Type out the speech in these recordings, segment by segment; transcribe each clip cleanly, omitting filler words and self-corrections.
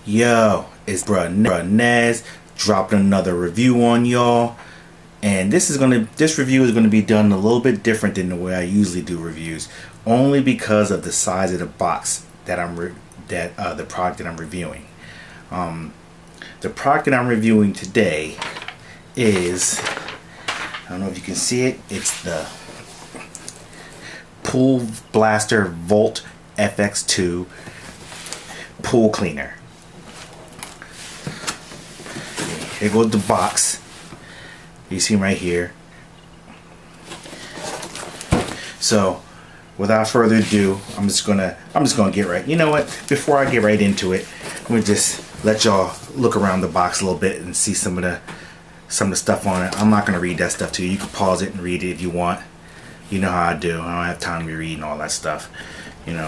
Yo, it's bruh Nez dropping another review on y'all, and this review is gonna be done a little bit different than the way I usually do reviews, only because of the size of the box that the product that I'm reviewing. The product that I'm reviewing today is, I don't know if you can see it, it's the Pool Blaster Volt FX-2 pool cleaner. Here goes the box. You see right here. So, without further ado, I'm just gonna get right. You know what? Before I get right into it, let me just let y'all look around the box a little bit and see some of the stuff on it. I'm not gonna read that stuff to you. You can pause it and read it if you want. You know how I do. I don't have time to be reading all that stuff. You know,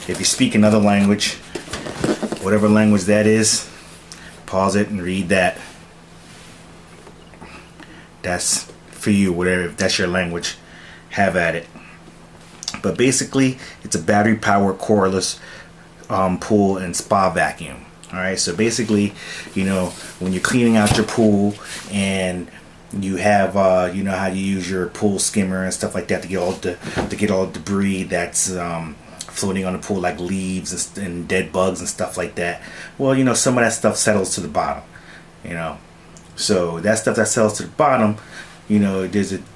if you speak another language, whatever language that is, pause it and read that. That's for you, whatever, if that's your language, have at it. But basically, it's a battery powered cordless pool and spa vacuum. Alright, so basically, you know, when you're cleaning out your pool and you have you know how you use your pool skimmer and stuff like that to get all the debris that's floating on the pool, like leaves and dead bugs and stuff like that. Well, you know, some of that stuff settles to the bottom, you know. So that stuff that settles to the bottom, you know,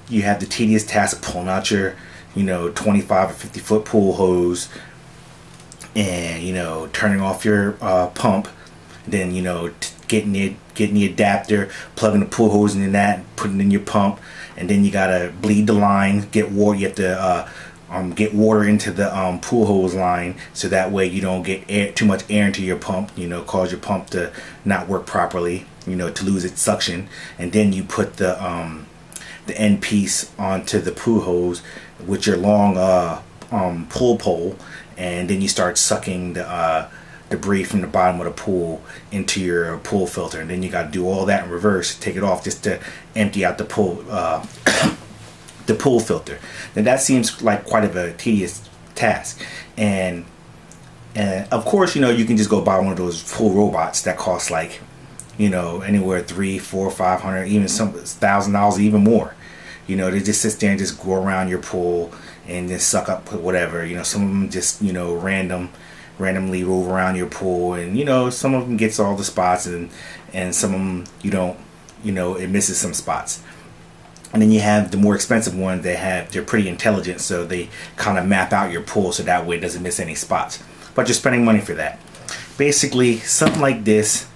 you have the tedious task of pulling out your, you know, 25 or 50 foot pool hose and, you know, turning off your pump, then, you know, getting the adapter, plugging the pool hose into that, putting it in your pump, and then you gotta bleed the line, get water. You have to get water into the pool hose line, so that way you don't get too much air into your pump, you know, cause your pump to not work properly, you know, to lose its suction. And then you put the end piece onto the pool hose with your long pool pole, and then you start sucking the debris from the bottom of the pool into your pool filter. And then you got to do all that in reverse, take it off just to empty out the pool the pool filter. Now that seems like quite of a tedious task, and of course, you know, you can just go buy one of those pool robots that cost like, you know, anywhere $300, $400, $500, even some $1,000, even more. You know, they just sit there and just go around your pool and just suck up whatever. You know, some of them just, you know, randomly rove around your pool, and you know, some of them gets all the spots, and some of them you don't, you know, it misses some spots. And then you have the more expensive ones they're pretty intelligent, so they kind of map out your pool so that way it doesn't miss any spots. But you're spending money for that. Basically, something like this,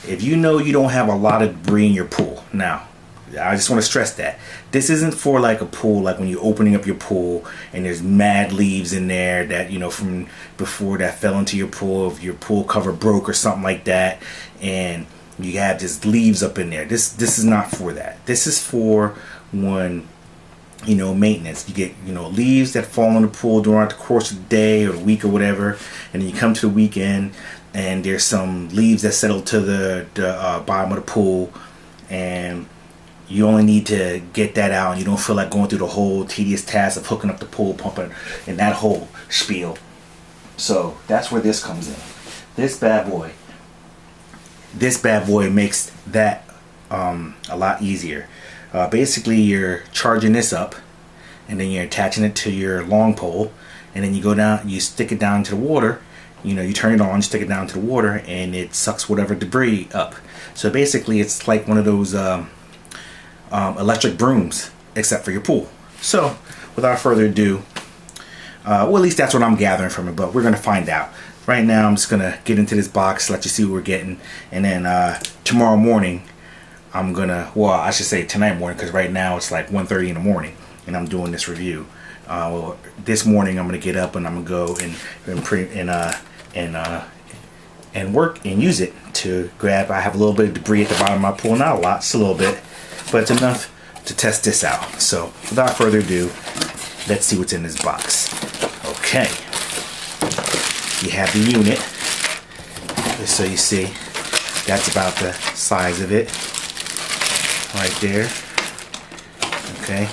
if you know you don't have a lot of debris in your pool. Now, I just want to stress that this isn't for like a pool, like when you're opening up your pool and there's mad leaves in there that, you know, from before that fell into your pool, if your pool cover broke or something like that, and you have just leaves up in there. This is not for that. This is for when, you know, maintenance. You get, you know, leaves that fall in the pool during the course of the day or the week or whatever, and then you come to the weekend and there's some leaves that settle to the bottom of the pool, and you only need to get that out, and you don't feel like going through the whole tedious task of hooking up the pool pump and that whole spiel. So that's where this comes in. This bad boy makes that a lot easier. Basically, you're charging this up, and then you're attaching it to your long pole, and then you go down, you stick it down into the water. You know, you turn it on, stick it down to the water, and it sucks whatever debris up. So basically, it's like one of those electric brooms, except for your pool. So, without further ado, well, at least that's what I'm gathering from it, but we're gonna find out. Right now, I'm just gonna get into this box, let you see what we're getting, and then tomorrow morning, I'm gonna, well, I should say tonight morning, because right now it's like 1:30 in the morning, and I'm doing this review. Well, this morning I'm gonna get up and I'm gonna go and print and work and use it to grab. I have a little bit of debris at the bottom of my pool, not a lot, just a little bit, but it's enough to test this out. So, without further ado, let's see what's in this box. Okay, you have the unit, just so you see. That's about the size of it. Right there. Okay.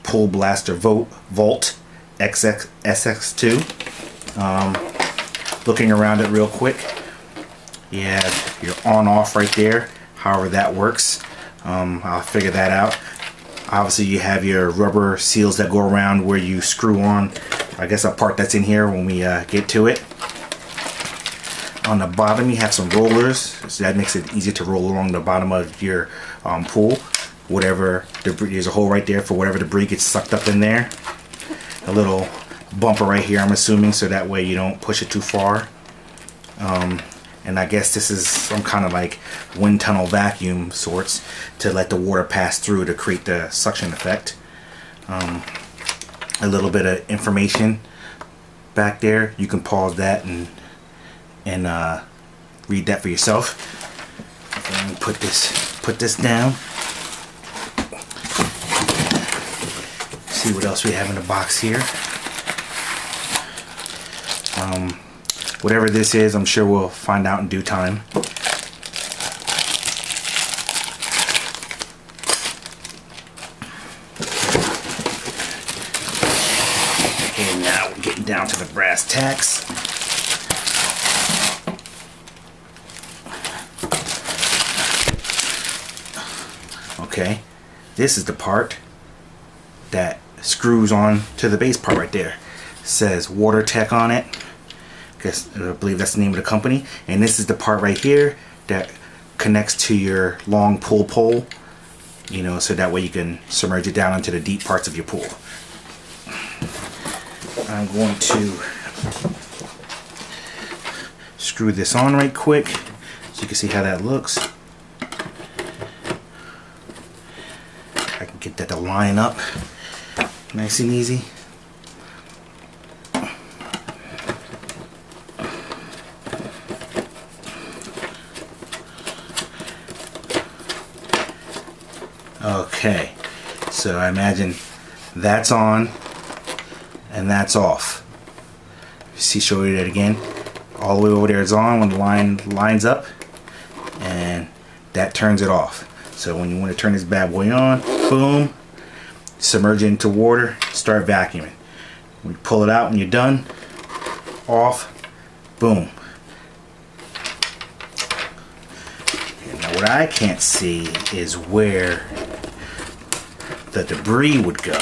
Pool Blaster Volt SX2. Looking around it real quick. You have your on-off right there, however that works. I'll figure that out. Obviously you have your rubber seals that go around where you screw on, I guess, a part that's in here when we get to it. On the bottom you have some rollers, so that makes it easier to roll along the bottom of your pool. Whatever debris, there's a hole right there for whatever debris gets sucked up in there. A little bumper right here, I'm assuming, so that way you don't push it too far. And I guess this is some kind of like wind tunnel vacuum sorts to let the water pass through to create the suction effect. A little bit of information back there. You can pause that and read that for yourself. And put this down. See what else we have in the box here. Whatever this is, I'm sure we'll find out in due time. Okay, now we're getting down to the brass tacks. Okay, this is the part that screws on to the base part right there. It says Water Tech on it. I believe that's the name of the company. And this is the part right here that connects to your long pool pole, you know, so that way you can submerge it down into the deep parts of your pool. I'm going to screw this on right quick so you can see how that looks. I can get that to line up nice and easy. Okay, so I imagine that's on and that's off. See, show you that again. All the way over there is on when the line lines up, and that turns it off. So when you want to turn this bad boy on, boom, submerge it into water, start vacuuming. When you pull it out when you're done, off, boom. And now what I can't see is where the debris would go.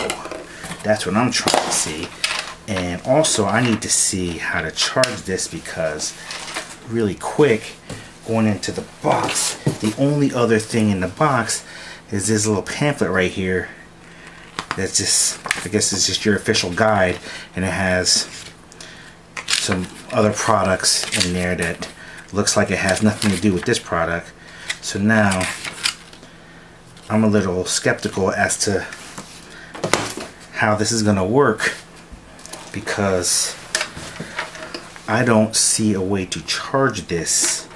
That's what I'm trying to see. And also I need to see how to charge this, because really quick, going into the box, the only other thing in the box is this little pamphlet right here that's just, I guess it's just your official guide, and it has some other products in there that looks like it has nothing to do with this product. So now I'm a little skeptical as to how this is going to work, because I don't see a way to charge this.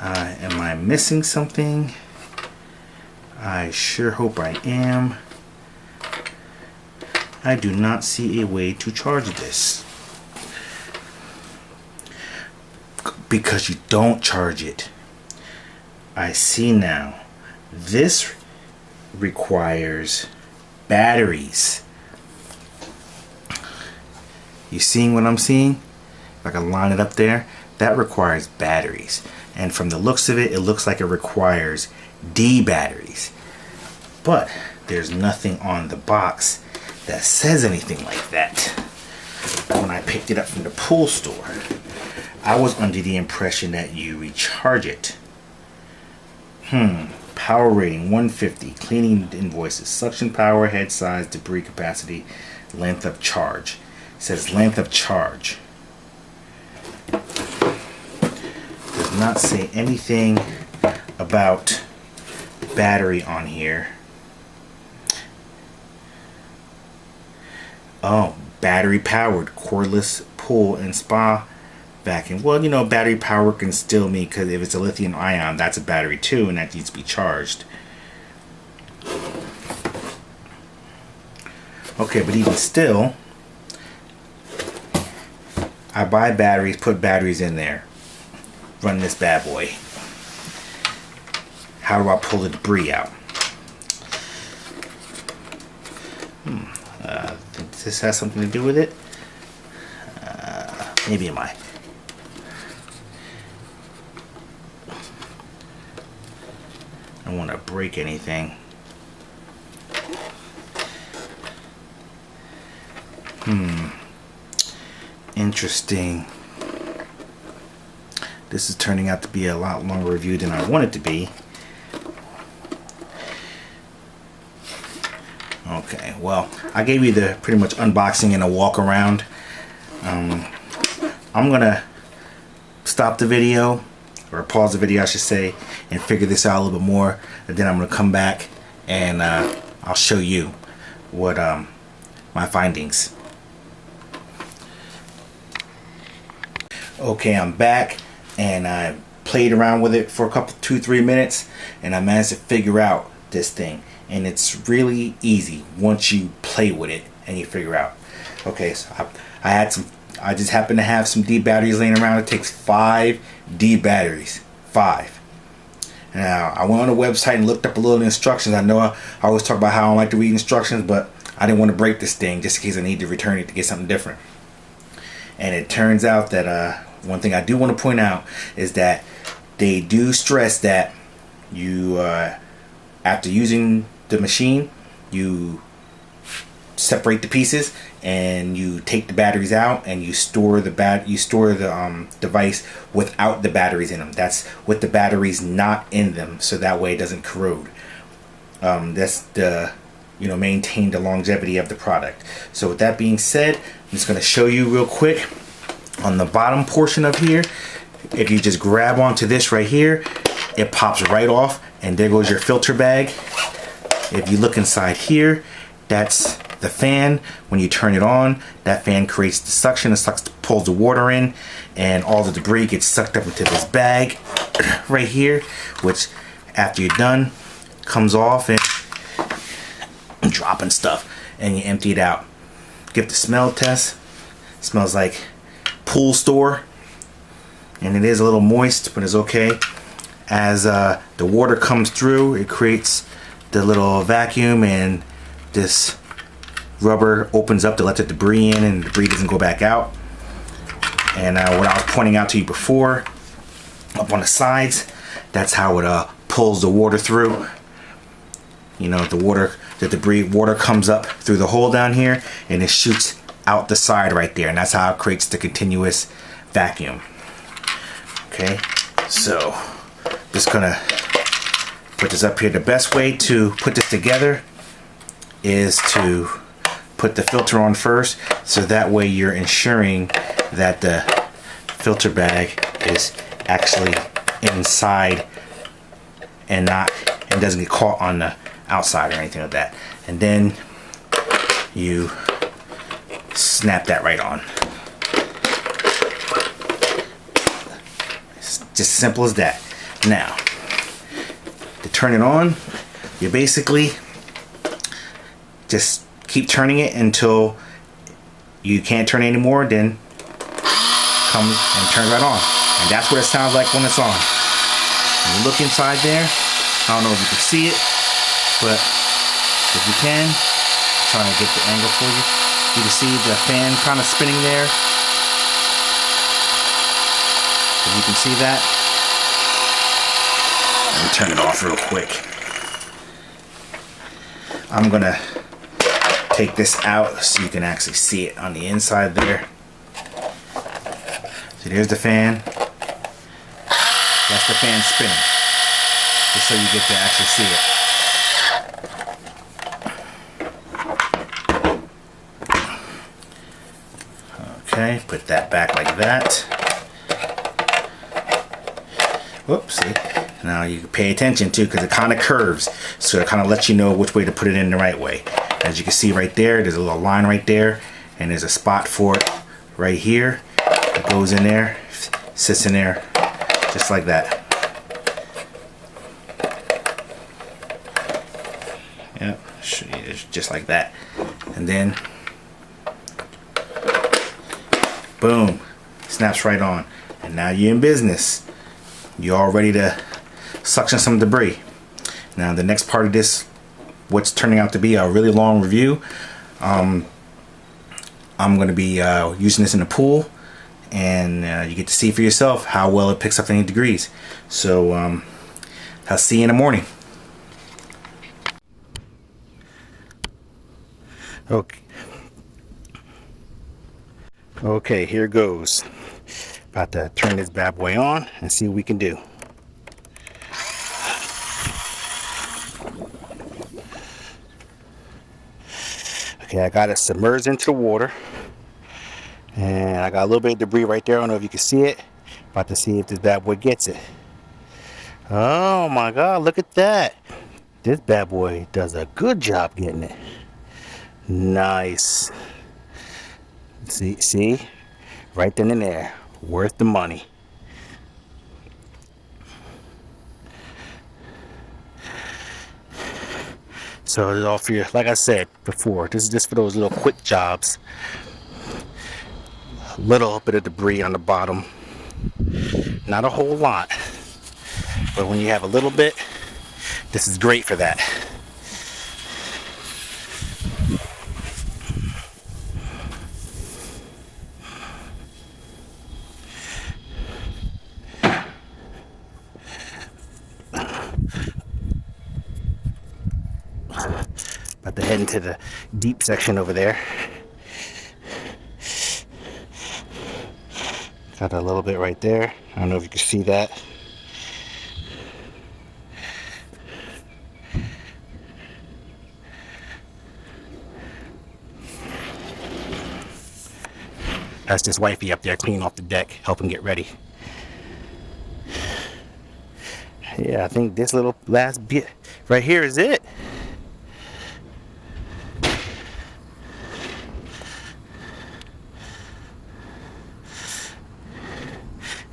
Am I missing something? I sure hope I am. I do not see a way to charge this, because you don't charge it. I see now. This requires batteries. You seeing what I'm seeing? If I can line it up there, that requires batteries. And from the looks of it, it looks like it requires D batteries. But there's nothing on the box that says anything like that. When I picked it up from the pool store, I was under the impression that you recharge it. Power rating 150, cleaning invoices, suction power, head size, debris capacity, length of charge. It says length of charge. Does not say anything about battery on here. Oh, battery powered cordless pool and spa vacuum. Well, you know, battery power can still mean, because if it's a lithium ion, that's a battery too, and that needs to be charged. Okay, but even still, I buy batteries, put batteries in there, run this bad boy. How do I pull the debris out? Does this have something to do with it? Maybe it might. don't want to break anything. Interesting. This is turning out to be a lot longer review than I want it to be. Okay, well, I gave you the pretty much unboxing and a walk around. I'm gonna stop the video, or pause the video I should say, and figure this out a little bit more, and then I'm gonna come back and I'll show you what my findings. Okay, I'm back, and I played around with it for a couple 2-3 minutes, and I managed to figure out this thing. And it's really easy once you play with it and you figure out. Okay, so I just happened to have some D batteries laying around. It takes 5 D batteries. 5. Now, I went on the website and looked up a little instructions. I know I always talk about how I don't like to read instructions, but I didn't want to break this thing just in case I need to return it to get something different. And it turns out that one thing I do want to point out is that they do stress that you, after using the machine, you separate the pieces and you take the batteries out and you store the device without the batteries in them. That's with the batteries not in them, so that way it doesn't corrode. That's the maintain the longevity of the product. So with that being said, I'm just going to show you real quick on the bottom portion of here. If you just grab onto this right here, it pops right off, and there goes your filter bag. If you look inside here, that's the fan. When you turn it on, that fan creates the suction. It pulls the water in, and all the debris gets sucked up into this bag right here, which after you're done comes off and dropping stuff, and you empty it out. Give the smell test. It smells like pool store, and it is a little moist, but it's okay. As the water comes through, it creates the little vacuum, and this rubber opens up to let the debris in, and the debris doesn't go back out. And what I was pointing out to you before, up on the sides, that's how it pulls the water through. The debris water comes up through the hole down here, and it shoots out the side right there, and that's how it creates the continuous vacuum. Okay, so just gonna put this up here. The best way to put this together is to put the filter on first, so that way you're ensuring that the filter bag is actually inside and doesn't get caught on the outside or anything like that. And then you snap that right on. It's just simple as that. Now, to turn it on, you basically just keep turning it until you can't turn it anymore, then comes and turns right on. And that's what it sounds like when it's on. When you look inside there, I don't know if you can see it, but if you can, I'm trying to get the angle for you. You can see the fan kind of spinning there. If you can see that. Let me turn it off real quick. I'm gonna take this out so you can actually see it on the inside there. So there's the fan. That's the fan spinning, just so you get to actually see it. Okay, put that back like that. Whoops, see? Now you can pay attention too, because it kind of curves, so it kind of lets you know which way to put it in the right way. As you can see right there, there's a little line right there, and there's a spot for it right here. It goes in there, sits in there, just like that. Yep, it's just like that. And then, boom, snaps right on. And now you're in business. You're all ready to suction some debris. Now the next part of this, what's turning out to be a really long review, I'm going to be using this in the pool, and you get to see for yourself how well it picks up any degrees. So I'll see you in the morning. Okay. Okay, here goes. About to turn this bad boy on and see what we can do. Okay, I got it submerged into the water. And I got a little bit of debris right there. I don't know if you can see it. About to see if this bad boy gets it. Oh my God, look at that. This bad boy does a good job getting it. Nice. See? Right then and there. Worth the money. So it's all for you. Like I said before, this is just for those little quick jobs. A little bit of debris on the bottom. Not a whole lot. But when you have a little bit, this is great for that. About to head into the deep section over there. Got a little bit right there. I don't know if you can see that. That's just wifey up there cleaning off the deck, helping get ready. Yeah, I think this little last bit right here is it.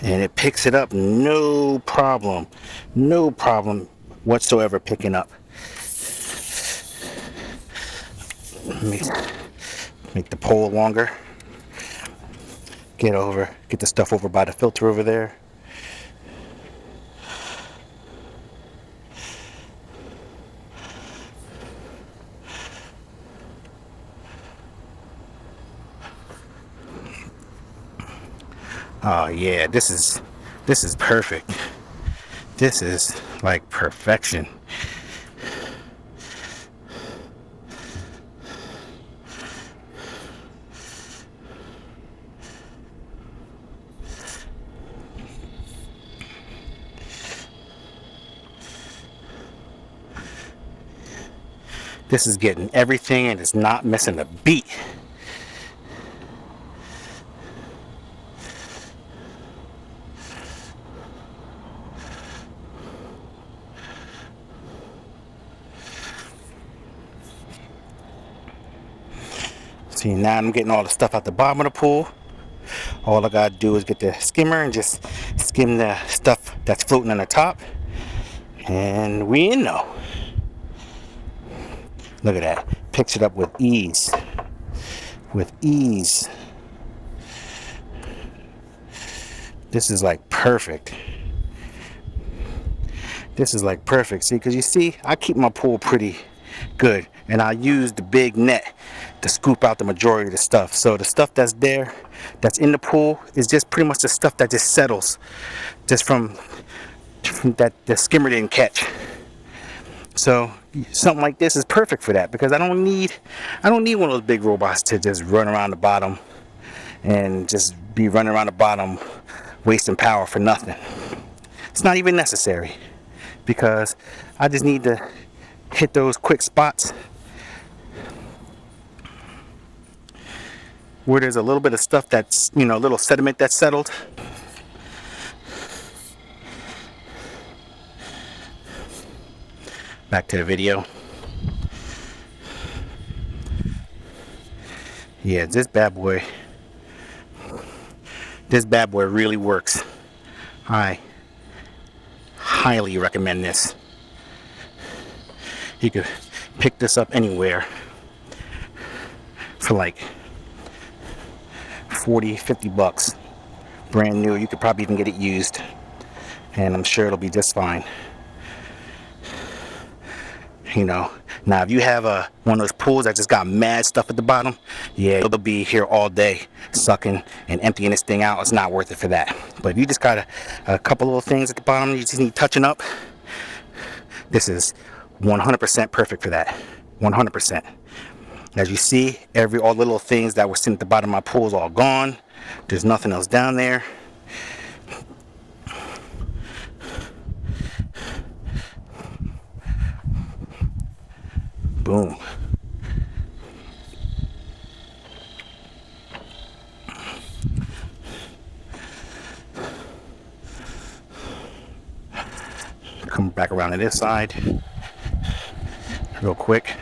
And it picks it up, no problem whatsoever picking up. Make the pole longer. Get the stuff over by the filter over there. Oh yeah, this is perfect. This is like perfection. This is getting everything and it's not missing a beat. See, now I'm getting all the stuff out the bottom of the pool. All I gotta do is get the skimmer and just skim the stuff that's floating on the top. And we in though. Look at that. Picks it up with ease. With ease. This is like perfect. This is like perfect. See, because you see, I keep my pool pretty good. And I use the big net to scoop out the majority of the stuff. So the stuff that's there, that's in the pool, is just pretty much the stuff that just settles. Just from that the skimmer didn't catch. So something like this is perfect for that, because I don't need one of those big robots to just run around the bottom and just be running around the bottom wasting power for nothing. It's not even necessary, because I just need to hit those quick spots where there's a little bit of stuff that's, a little sediment that's settled. Back to the video. Yeah, this bad boy really works. I highly recommend this. You could pick this up anywhere for like 40-50 bucks. Brand new. You could probably even get it used, and I'm sure it'll be just fine. Now if you have one of those pools that just got mad stuff at the bottom, yeah, it'll be here all day sucking and emptying this thing out. It's not worth it for that. But if you just got a couple little things at the bottom you just need touching up, this is 100% perfect for that. 100%. As you see, all the little things that were sitting at the bottom of my pool is all gone. There's nothing else down there. Boom. Come back around to this side real quick.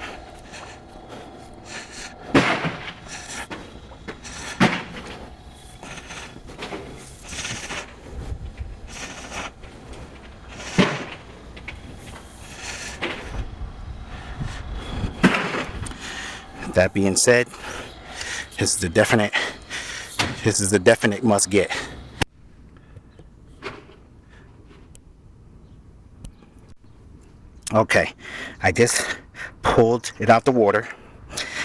That being said, this is a definite must get. Okay, I just pulled it out the water,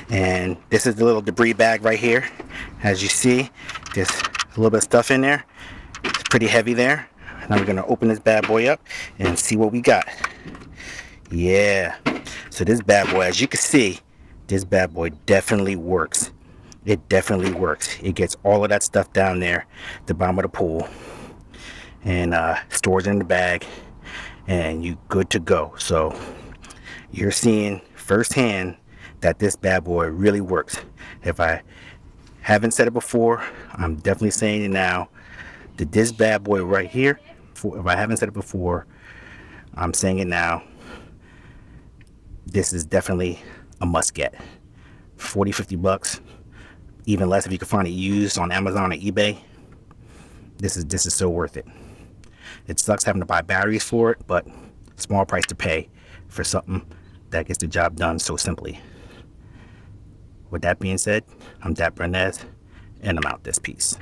and this is the little debris bag right here. As you see, there's a little bit of stuff in there. It's pretty heavy there. Now we're gonna open this bad boy up and see what we got. Yeah, so this bad boy, as you can see, this bad boy definitely works. It definitely works. It gets all of that stuff down there, the bottom of the pool, and stores it in the bag, and you good to go. So you're seeing firsthand that this bad boy really works. If I haven't said it before, I'm definitely saying it now, that this bad boy right here, if I haven't said it before, I'm saying it now, this is definitely a must get. 40-50 bucks, even less if you can find it used on Amazon or eBay. This is so worth it. It sucks having to buy batteries for it, but small price to pay for something that gets the job done so simply. With that being said, I'm Dapper Inez, and I'm out this piece.